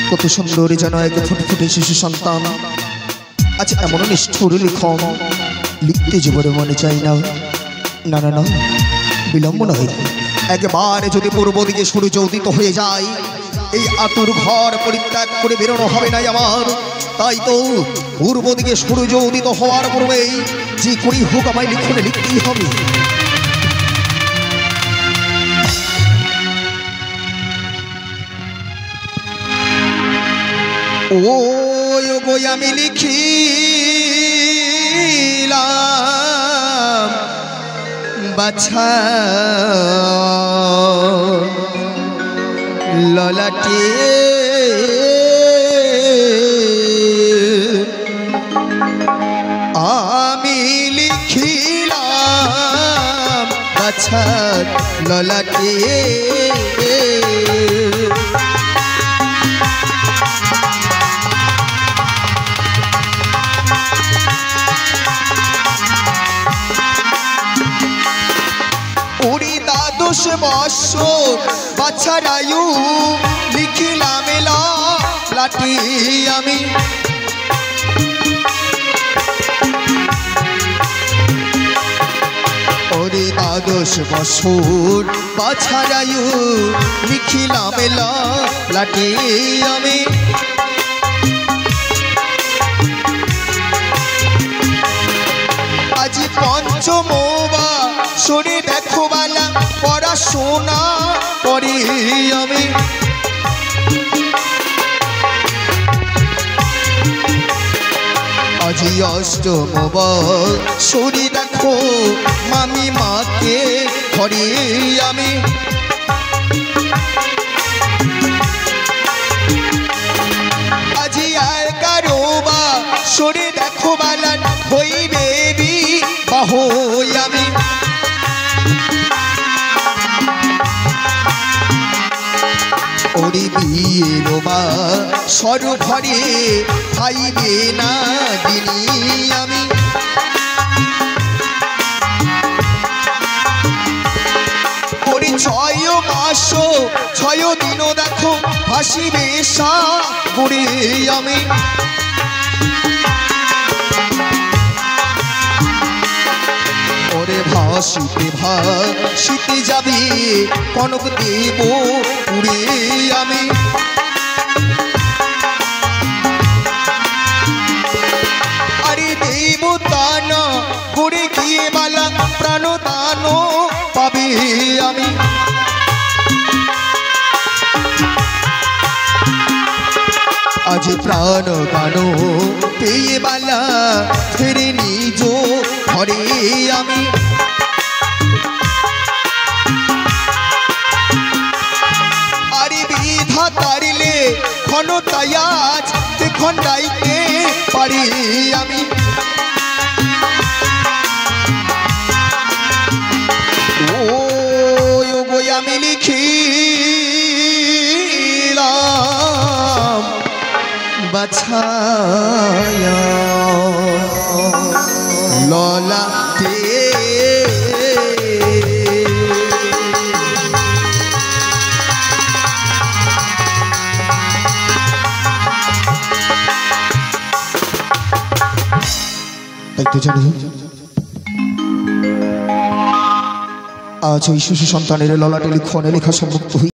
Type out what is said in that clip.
কত সুন্দর যেন এক ফুটফুটে শিশু সন্তান। আজ এমন নিষ্ঠুর লিখন লিখতে জীবনে মনে চাই না। না না না, বিলম্ব নয়, একবারে যদি পূর্ব দিকে সূর্য উদিত হয়ে যায়, এই আতুর ঘর পরিত্যাগ করে বেরোনো হবে না আমার। তাই তো পূর্ব দিকে সূর্য উদিত হওয়ার পূর্বেই যে করি হোক আমায় লিখনে লিখতেই হবে। ও গো আমি লিখিলাম বাছা ললাটে, আমি লিখিলাম বাছা ললাটে, দোষ বৎসর বাছারায়ু লিখিলাম লাটি আমি। ওরে দ্বাদশ বৎসর বাছারায়ু লিখিলাম লাটি আমি। আজি পঞ্চম সরে দেখো বালা পড়াশোনা করি আমি। আজি অষ্টম সরে দেখো মামি মাকে ধরি আমি। আজি 11 সরে দেখো বালা হইবে বিবাহ আমি। ওরে বিয়ের বা সরঘরে খাইবে না দিনি আমি। ওরে 6 মাস 6 দিন দেখো হাসিবে সাগরে আমি। ওরে ভাসিতে ভাসিতে যাবে কনক দেব পুরে আমি। আরে দেবতান করে গিয়ে বালা প্রাণদান পাবে আমি। আজ প্রাণ গান পেয়ে বালা ফেরে নিজ ঘরে আমি। আরে বিধাতারিলে ক্ষণতায় আজ খণ্ডাইতে পারি আমি। ও গো আমি লিখিলাম বাছায়া ললাটে, তাই তো জানি আজ ওই শিশু সন্তানের ললাটে লিখনে লেখা সম্মুক্ত হই।